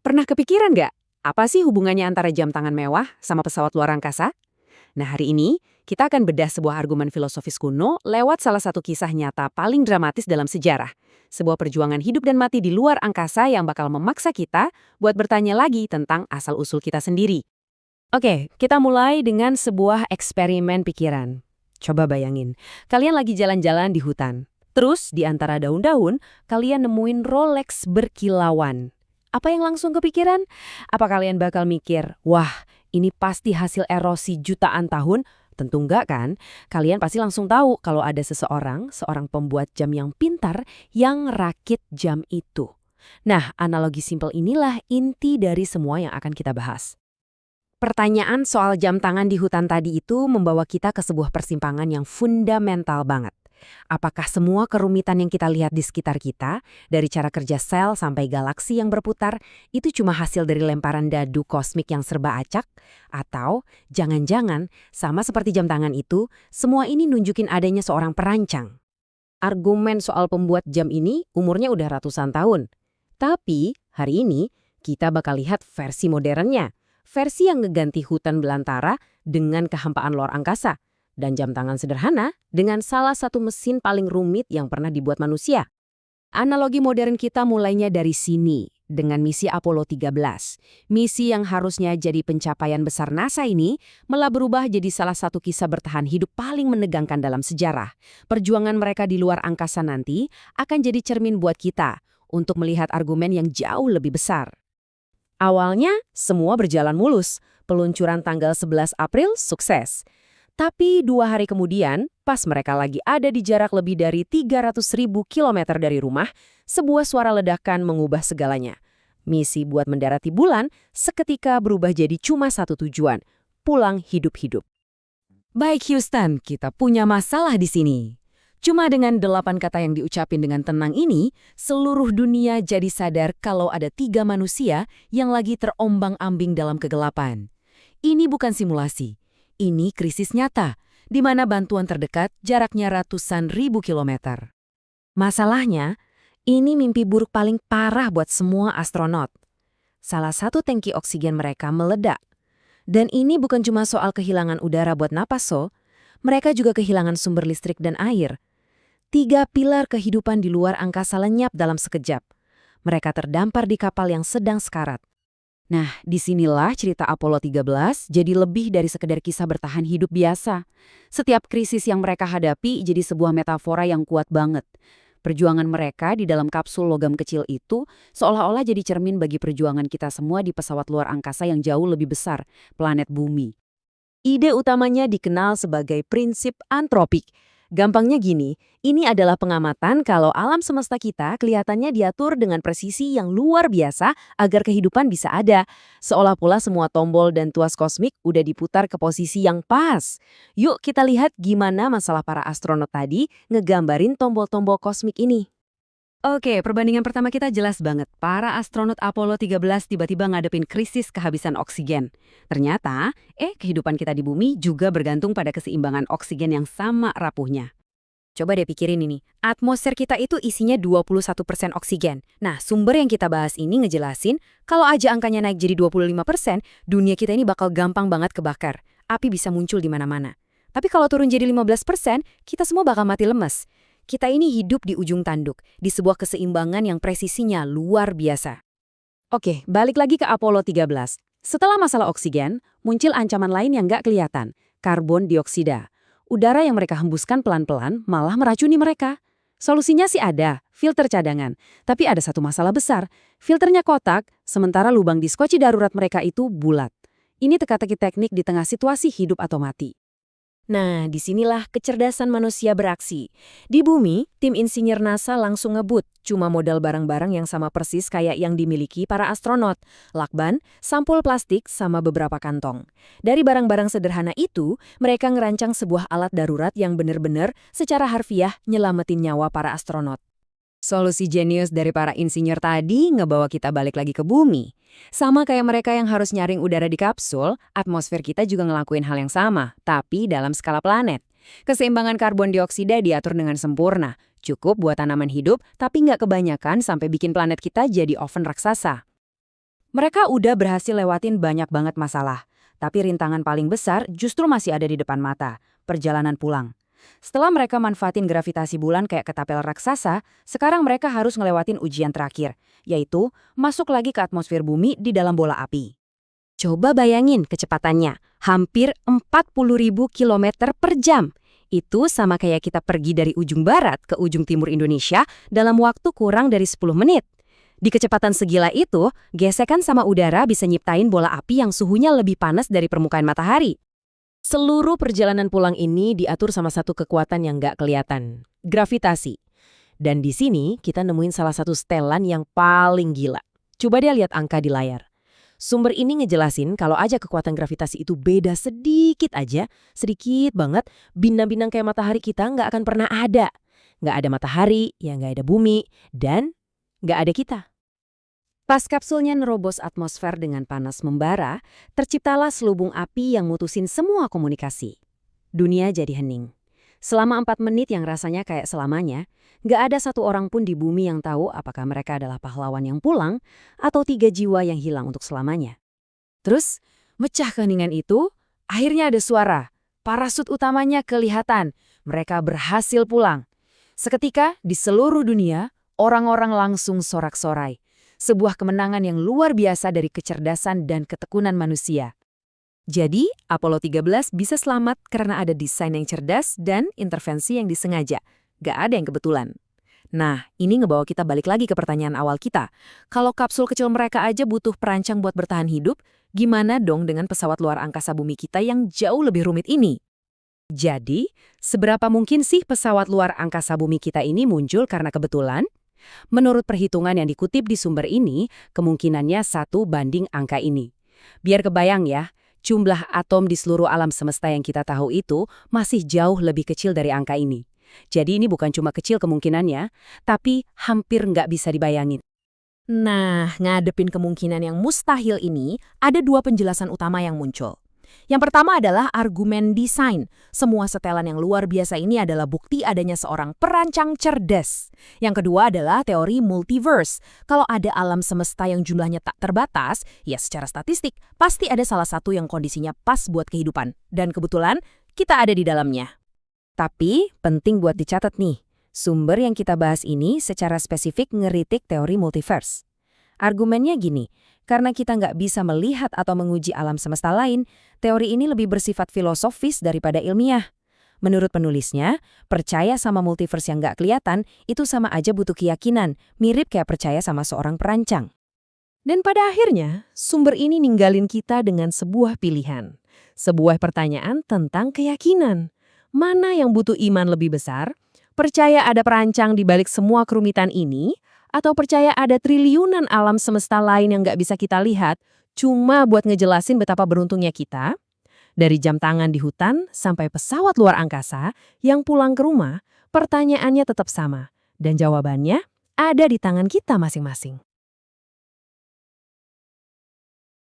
Pernah kepikiran nggak, apa sih hubungannya antara jam tangan mewah sama pesawat luar angkasa? Nah, hari ini kita akan bedah sebuah argumen filosofis kuno lewat salah satu kisah nyata paling dramatis dalam sejarah. Sebuah perjuangan hidup dan mati di luar angkasa yang bakal memaksa kita buat bertanya lagi tentang asal-usul kita sendiri. Oke, kita mulai dengan sebuah eksperimen pikiran. Coba bayangin, kalian lagi jalan-jalan di hutan. Terus, di antara daun-daun, kalian nemuin Rolex berkilauan. Apa yang langsung kepikiran? Apa kalian bakal mikir, wah, ini pasti hasil erosi jutaan tahun? Tentu enggak kan? Kalian pasti langsung tahu kalau ada seorang pembuat jam yang pintar yang rakit jam itu. Nah, analogi simpel inilah inti dari semua yang akan kita bahas. Pertanyaan soal jam tangan di hutan tadi itu membawa kita ke sebuah persimpangan yang fundamental banget. Apakah semua kerumitan yang kita lihat di sekitar kita, dari cara kerja sel sampai galaksi yang berputar, itu cuma hasil dari lemparan dadu kosmik yang serba acak? Atau, jangan-jangan, sama seperti jam tangan itu, semua ini nunjukin adanya seorang perancang? Argumen soal pembuat jam ini umurnya udah ratusan tahun. Tapi, hari ini, kita bakal lihat versi modernnya. Versi yang ngeganti hutan belantara dengan kehampaan luar angkasa. Dan jam tangan sederhana dengan salah satu mesin paling rumit yang pernah dibuat manusia. Analogi modern kita mulainya dari sini, dengan misi Apollo 13. Misi yang harusnya jadi pencapaian besar NASA ini malah berubah jadi salah satu kisah bertahan hidup paling menegangkan dalam sejarah. Perjuangan mereka di luar angkasa nanti akan jadi cermin buat kita untuk melihat argumen yang jauh lebih besar. Awalnya, semua berjalan mulus. Peluncuran tanggal 11 April sukses. Tapi 2 hari kemudian, pas mereka lagi ada di jarak lebih dari 300.000 kilometer dari rumah, sebuah suara ledakan mengubah segalanya. Misi buat mendarati bulan seketika berubah jadi cuma satu tujuan, pulang hidup-hidup. Baik Houston, kita punya masalah di sini. Cuma dengan 8 kata yang diucapin dengan tenang ini, seluruh dunia jadi sadar kalau ada 3 manusia yang lagi terombang-ambing dalam kegelapan. Ini bukan simulasi. Ini krisis nyata, di mana bantuan terdekat jaraknya ratusan ribu kilometer. Masalahnya, ini mimpi buruk paling parah buat semua astronot. Salah satu tangki oksigen mereka meledak. Dan ini bukan cuma soal kehilangan udara buat napas, mereka juga kehilangan sumber listrik dan air. 3 pilar kehidupan di luar angkasa lenyap dalam sekejap. Mereka terdampar di kapal yang sedang sekarat. Nah, disinilah cerita Apollo 13 jadi lebih dari sekedar kisah bertahan hidup biasa. Setiap krisis yang mereka hadapi jadi sebuah metafora yang kuat banget. Perjuangan mereka di dalam kapsul logam kecil itu seolah-olah jadi cermin bagi perjuangan kita semua di pesawat luar angkasa yang jauh lebih besar, planet Bumi. Ide utamanya dikenal sebagai prinsip antropik. Gampangnya gini, ini adalah pengamatan kalau alam semesta kita kelihatannya diatur dengan presisi yang luar biasa agar kehidupan bisa ada. Seolah pula semua tombol dan tuas kosmik udah diputar ke posisi yang pas. Yuk kita lihat gimana masalah para astronot tadi ngegambarin tombol-tombol kosmik ini. Oke, perbandingan pertama kita jelas banget. Para astronot Apollo 13 tiba-tiba ngadepin krisis kehabisan oksigen. Ternyata, kehidupan kita di bumi juga bergantung pada keseimbangan oksigen yang sama rapuhnya. Coba deh pikirin ini, atmosfer kita itu isinya 21% oksigen. Nah, sumber yang kita bahas ini ngejelasin, kalau aja angkanya naik jadi 25%, dunia kita ini bakal gampang banget kebakar. Api bisa muncul di mana-mana. Tapi kalau turun jadi 15%, kita semua bakal mati lemes. Kita ini hidup di ujung tanduk, di sebuah keseimbangan yang presisinya luar biasa. Oke, balik lagi ke Apollo 13. Setelah masalah oksigen, muncul ancaman lain yang nggak kelihatan, karbon dioksida. Udara yang mereka hembuskan pelan-pelan malah meracuni mereka. Solusinya sih ada, filter cadangan. Tapi ada satu masalah besar, filternya kotak, sementara lubang di skoci darurat mereka itu bulat. Ini teka-teki teknik di tengah situasi hidup atau mati. Nah, disinilah kecerdasan manusia beraksi. Di bumi, tim insinyur NASA langsung ngebut, cuma modal barang-barang yang sama persis kayak yang dimiliki para astronot. Lakban, sampul plastik, sama beberapa kantong. Dari barang-barang sederhana itu, mereka ngerancang sebuah alat darurat yang benar-benar secara harfiah nyelamatin nyawa para astronot. Solusi jenius dari para insinyur tadi ngebawa kita balik lagi ke bumi. Sama kayak mereka yang harus nyaring udara di kapsul, atmosfer kita juga ngelakuin hal yang sama, tapi dalam skala planet. Keseimbangan karbon dioksida diatur dengan sempurna, cukup buat tanaman hidup, tapi nggak kebanyakan sampai bikin planet kita jadi oven raksasa. Mereka udah berhasil lewatin banyak banget masalah, tapi rintangan paling besar justru masih ada di depan mata, perjalanan pulang. Setelah mereka manfaatin gravitasi bulan kayak ketapel raksasa, sekarang mereka harus ngelewatin ujian terakhir, yaitu masuk lagi ke atmosfer bumi di dalam bola api. Coba bayangin kecepatannya, hampir 40.000 km per jam. Itu sama kayak kita pergi dari ujung barat ke ujung timur Indonesia dalam waktu kurang dari 10 menit. Di kecepatan segila itu, gesekan sama udara bisa nyiptain bola api yang suhunya lebih panas dari permukaan matahari. Seluruh perjalanan pulang ini diatur sama satu kekuatan yang nggak kelihatan, gravitasi. Dan di sini kita nemuin salah satu setelan yang paling gila. Coba dia lihat angka di layar. Sumber ini ngejelasin kalau aja kekuatan gravitasi itu beda sedikit aja, sedikit banget, bintang-bintang kayak matahari kita nggak akan pernah ada. Nggak ada matahari, ya nggak ada bumi, dan nggak ada kita. Pas kapsulnya nerobos atmosfer dengan panas membara, terciptalah selubung api yang mutusin semua komunikasi. Dunia jadi hening. Selama 4 menit yang rasanya kayak selamanya, nggak ada satu orang pun di bumi yang tahu apakah mereka adalah pahlawan yang pulang atau 3 jiwa yang hilang untuk selamanya. Terus, mecah keheningan itu, akhirnya ada suara. Parasut utamanya kelihatan. Mereka berhasil pulang. Seketika, di seluruh dunia, orang-orang langsung sorak-sorai. Sebuah kemenangan yang luar biasa dari kecerdasan dan ketekunan manusia. Jadi, Apollo 13 bisa selamat karena ada desain yang cerdas dan intervensi yang disengaja. Gak ada yang kebetulan. Nah, ini ngebawa kita balik lagi ke pertanyaan awal kita. Kalau kapsul kecil mereka aja butuh perancang buat bertahan hidup, gimana dong dengan pesawat luar angkasa bumi kita yang jauh lebih rumit ini? Jadi, seberapa mungkin sih pesawat luar angkasa bumi kita ini muncul karena kebetulan? Menurut perhitungan yang dikutip di sumber ini, kemungkinannya 1 banding angka ini. Biar kebayang ya, jumlah atom di seluruh alam semesta yang kita tahu itu masih jauh lebih kecil dari angka ini. Jadi ini bukan cuma kecil kemungkinannya, tapi hampir nggak bisa dibayangin. Nah, ngadepin kemungkinan yang mustahil ini, ada 2 penjelasan utama yang muncul. Yang pertama adalah argumen desain. Semua setelan yang luar biasa ini adalah bukti adanya seorang perancang cerdas. Yang kedua adalah teori multiverse. Kalau ada alam semesta yang jumlahnya tak terbatas, ya secara statistik pasti ada salah satu yang kondisinya pas buat kehidupan. Dan kebetulan kita ada di dalamnya. Tapi penting buat dicatat nih, sumber yang kita bahas ini secara spesifik ngeritik teori multiverse. Argumennya gini, karena kita nggak bisa melihat atau menguji alam semesta lain, teori ini lebih bersifat filosofis daripada ilmiah. Menurut penulisnya, percaya sama multiverse yang nggak kelihatan itu sama aja butuh keyakinan, mirip kayak percaya sama seorang perancang. Dan pada akhirnya, sumber ini ninggalin kita dengan sebuah pilihan. Sebuah pertanyaan tentang keyakinan. Mana yang butuh iman lebih besar? Percaya ada perancang di balik semua kerumitan ini? Atau percaya ada triliunan alam semesta lain yang nggak bisa kita lihat, cuma buat ngejelasin betapa beruntungnya kita? Dari jam tangan di hutan sampai pesawat luar angkasa yang pulang ke rumah, pertanyaannya tetap sama. Dan jawabannya ada di tangan kita masing-masing.